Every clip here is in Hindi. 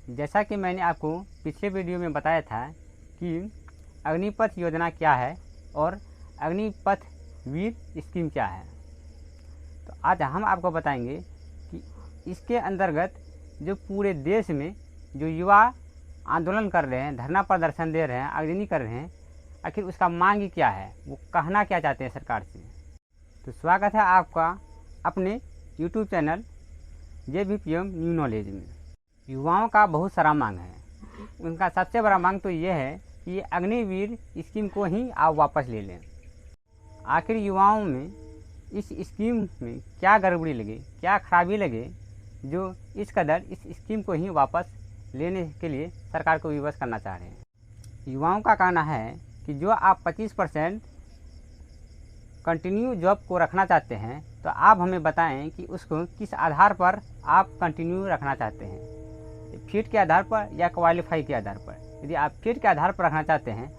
जैसा कि मैंने आपको पिछले वीडियो में बताया था कि अग्निपथ योजना क्या है और अग्निपथ वीर स्कीम क्या है, तो आज हम आपको बताएंगे कि इसके अंतर्गत जो पूरे देश में जो युवा आंदोलन कर रहे हैं, धरना प्रदर्शन दे रहे हैं, अग्रणी कर रहे हैं, आखिर उसका मांग क्या है, वो कहना क्या चाहते हैं सरकार से। तो स्वागत है आपका अपने YouTube channel JBPM new knowledge में। युवाओं का बहुत सारा मांग है। उनका सबसे बड़ा मांग तो ये है कि ये अग्निवीर स्कीम को ही आप वापस ले लें। आखिर युवाओं में इस स्कीम में क्या गड़बड़ी लगे, क्या खराबी लगे जो इस कदर इस स्कीम को ही वापस लेने के लिए सरकार को विवश करना चाह रहे हैं। युवाओं का कहना है कि जो आप 25% कंटिन्यू जॉब को रखना चाहते हैं, तो आप हमें बताएं कि उसको किस आधार पर आप कंटिन्यू रखना चाहते हैं, फिट के आधार पर या क्वालिफाई के आधार पर। यदि आप फिट के आधार पर रखना चाहते हैं,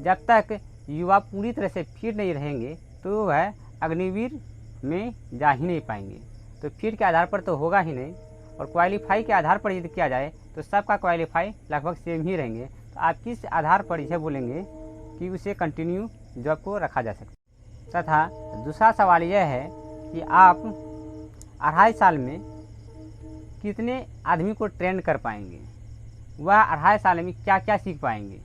जब तक युवा पूरी तरह से फिट नहीं रहेंगे तो वह अग्निवीर में जा ही नहीं पाएंगे। तो फिट के आधार पर तो होगा ही नहीं, और क्वालिफाई के आधार पर यदि किया जाए तो सबका क्वालिफाई लगभग सेम ही रहेंगे। तो आप किस आधार पर यह बोलेंगे कि उसे कंटिन्यू जॉब को रखा जा सकता है। तथा दूसरा सवाल यह है कि आप 2.5 साल में कितने आदमी को ट्रेन कर पाएंगे, वह 2.5 साल में क्या क्या सीख पाएंगे।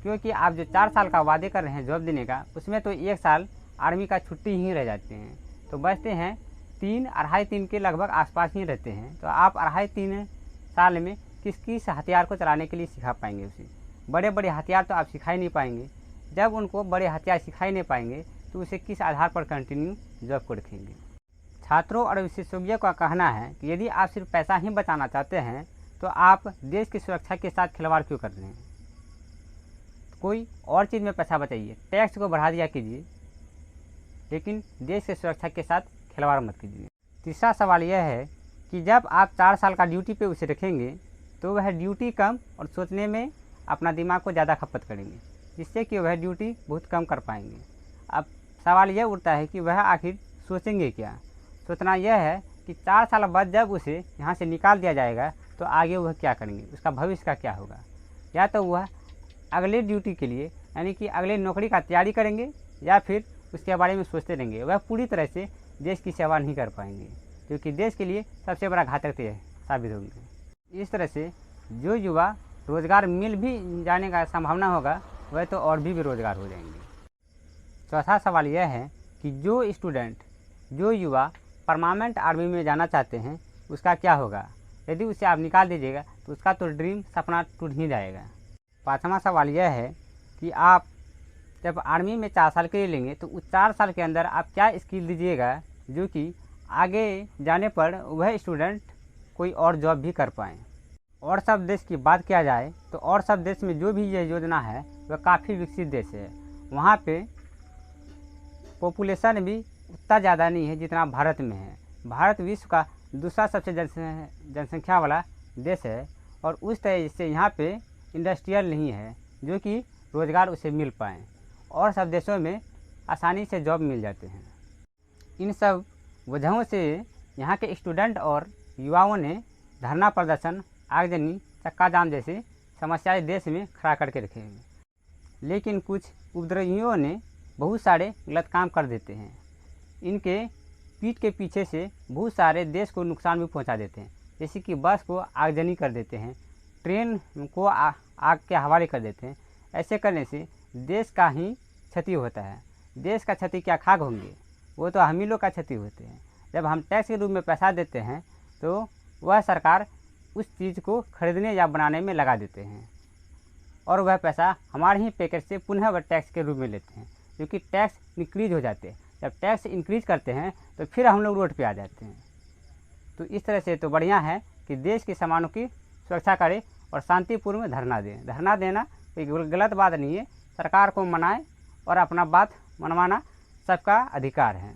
क्योंकि आप जो 4 साल का वादे कर रहे हैं जॉब देने का, उसमें तो 1 साल आर्मी का छुट्टी ही रह जाते हैं, तो बचते हैं 3 के लगभग आसपास ही रहते हैं। तो आप 2.5-3 साल में किस किस हथियार को चलाने के लिए सिखा पाएंगे उसे। बड़े बड़े हथियार तो आप सिखा ही नहीं पाएंगे। जब उनको बड़े हथियार सिखा ही नहीं पाएंगे तो उसे किस आधार पर कंटिन्यू जॉब को रखेंगे। छात्रों और विशेषज्ञों का कहना है कि यदि आप सिर्फ पैसा ही बचाना चाहते हैं तो आप देश की सुरक्षा के साथ खिलवाड़ क्यों कर रहे हैं। कोई और चीज़ में पैसा बचाइए, टैक्स को बढ़ा दिया कीजिए, लेकिन देश की सुरक्षा के साथ खिलवाड़ मत कीजिए। तीसरा सवाल यह है कि जब आप 4 साल का ड्यूटी पे उसे रखेंगे तो वह ड्यूटी कम और सोचने में अपना दिमाग को ज़्यादा खपत करेंगे, जिससे कि वह ड्यूटी बहुत कम कर पाएंगे। अब सवाल यह उठता है कि वह आखिर सोचेंगे क्या। सोचना यह है कि 4 साल बाद जब उसे यहाँ से निकाल दिया जाएगा तो आगे वह क्या करेंगे, उसका भविष्य का क्या होगा। या तो वह अगले ड्यूटी के लिए यानी कि अगले नौकरी का तैयारी करेंगे, या फिर उसके बारे में सोचते रहेंगे। वह पूरी तरह से देश की सेवा नहीं कर पाएंगे, क्योंकि देश के लिए सबसे बड़ा घातक साबित होंगे। इस तरह से जो युवा रोज़गार मिल भी जाने का संभावना होगा, वह तो और भी बेरोजगार हो जाएंगे। चौथा सवाल यह है कि जो स्टूडेंट, जो युवा परमानेंट आर्मी में जाना चाहते हैं, उसका क्या होगा। यदि उसे आप निकाल दीजिएगा तो उसका तो ड्रीम, सपना टूट ही जाएगा। पाँचवा सवाल यह है कि आप जब आर्मी में 4 साल के लिए लेंगे तो उस 4 साल के अंदर आप क्या स्किल दीजिएगा जो कि आगे जाने पर वह स्टूडेंट कोई और जॉब भी कर पाएँ। और सब देश की बात किया जाए तो और सब देश में जो भी यह योजना है वह काफ़ी विकसित देश है। वहाँ पे पॉपुलेशन भी उतना ज़्यादा नहीं है जितना भारत में है। भारत विश्व का दूसरा सबसे जनसंख्या वाला देश है, और उस तरह से यहाँ पे इंडस्ट्रियल नहीं है जो कि रोज़गार उसे मिल पाए। और सब देशों में आसानी से जॉब मिल जाते हैं। इन सब वजहों से यहाँ के स्टूडेंट और युवाओं ने धरना प्रदर्शन, आगजनी, चक्का जाम जैसे समस्याएं देश में खड़ा करके रखे हैं। लेकिन कुछ उपद्रवियों ने बहुत सारे गलत काम कर देते हैं। इनके पीठ के पीछे से बहुत सारे देश को नुकसान भी पहुंचा देते हैं, जैसे कि बस को आगजनी कर देते हैं, ट्रेन को आग के हवाले कर देते हैं। ऐसे करने से देश का ही क्षति होता है। देश का क्षति क्या खाक होंगे, वो तो हम ही लोग का क्षति होते हैं। जब हम टैक्स के रूप में पैसा देते हैं तो वह सरकार उस चीज़ को खरीदने या बनाने में लगा देते हैं, और वह पैसा हमारे ही पैकेट से पुनः वह टैक्स के रूप में लेते हैं, क्योंकि टैक्स इंक्रीज हो जाते हैं। जब टैक्स इंक्रीज करते हैं तो फिर हम लोग रोड पे आ जाते हैं। तो इस तरह से तो बढ़िया है कि देश के सामानों की सुरक्षा करें और शांतिपूर्ण में धरना दें। धरना देना कोई गलत बात नहीं है। सरकार को मनाए और अपना बात मनवाना सबका अधिकार है।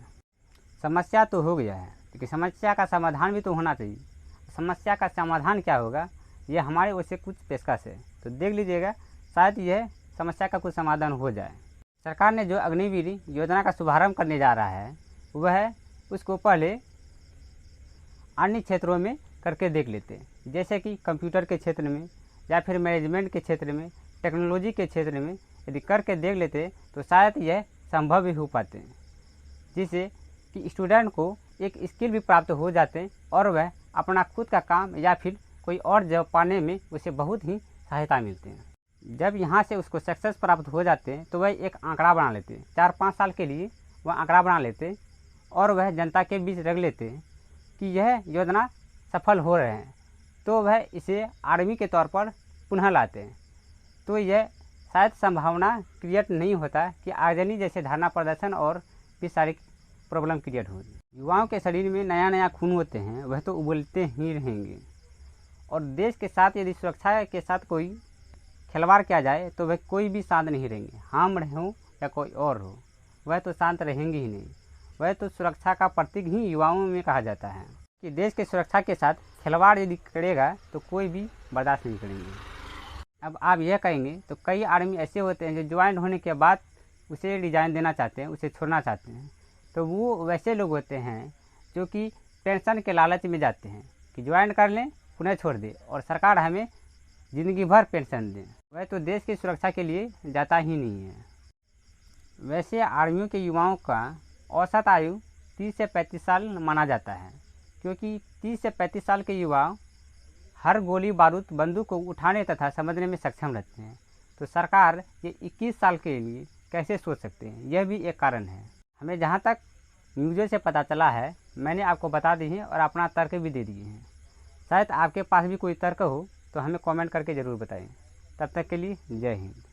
समस्या तो हो गया है, लेकिन समस्या का समाधान भी तो होना चाहिए। समस्या का समाधान क्या होगा, ये हमारे ओर से कुछ पेशकश है, तो देख लीजिएगा, शायद यह समस्या का कुछ समाधान हो जाए। सरकार ने जो अग्निवीर योजना का शुभारंभ करने जा रहा है, वह उसको पहले अन्य क्षेत्रों में करके देख लेते हैं। जैसे कि कंप्यूटर के क्षेत्र में या फिर मैनेजमेंट के क्षेत्र में, टेक्नोलॉजी के क्षेत्र में यदि करके देख लेते तो शायद यह संभव भी हो पाते हैं, जिससे कि स्टूडेंट को एक स्किल भी प्राप्त हो जाते और वह अपना खुद का काम या फिर कोई और जॉब पाने में उसे बहुत ही सहायता मिलती है। जब यहाँ से उसको सक्सेस प्राप्त हो जाते हैं तो वह एक आंकड़ा बना लेते हैं, 4-5 साल के लिए वह आंकड़ा बना लेते हैं और वह जनता के बीच रख लेते हैं कि यह योजना सफल हो रहे हैं, तो वह इसे आर्मी के तौर पर पुनः लाते हैं। तो यह शायद संभावना क्रिएट नहीं होता कि आगजनी जैसे धरना प्रदर्शन और भी सारी प्रॉब्लम क्रिएट हो। युवाओं के शरीर में नया नया खून होते हैं, वह तो उबलते ही रहेंगे और देश के साथ यदि सुरक्षा के साथ कोई खिलवाड़ किया जाए तो वह कोई भी शांत नहीं रहेंगे। हम हो या कोई और हो, वह तो शांत रहेंगे ही नहीं। वह तो सुरक्षा का प्रतीक ही युवाओं में कहा जाता है कि देश की सुरक्षा के साथ खिलवाड़ यदि करेगा तो कोई भी बर्दाश्त नहीं करेंगे। अब आप यह कहेंगे तो कई आर्मी ऐसे होते हैं जो ज्वाइन होने के बाद उसे रिजाइन देना चाहते हैं, उसे छोड़ना चाहते हैं। तो वो वैसे लोग होते हैं जो कि पेंशन के लालच में जाते हैं कि ज्वाइन कर लें पुनः छोड़ दे और सरकार हमें ज़िंदगी भर पेंशन दे। वह तो देश की सुरक्षा के लिए जाता ही नहीं है। वैसे आर्मियों के युवाओं का औसत आयु 30 से 35 साल माना जाता है, क्योंकि 30 से 35 साल के युवा हर गोली बारूद बंदूक को उठाने तथा समझने में सक्षम रहते हैं। तो सरकार ये 21 साल के लिए कैसे सोच सकते हैं, यह भी एक कारण है। हमें जहाँ तक न्यूज़ों से पता चला है मैंने आपको बता दी है और अपना तर्क भी दे दिए हैं। शायद आपके पास भी कोई तर्क हो तो हमें कमेंट करके ज़रूर बताएं। तब तक के लिए जय हिंद।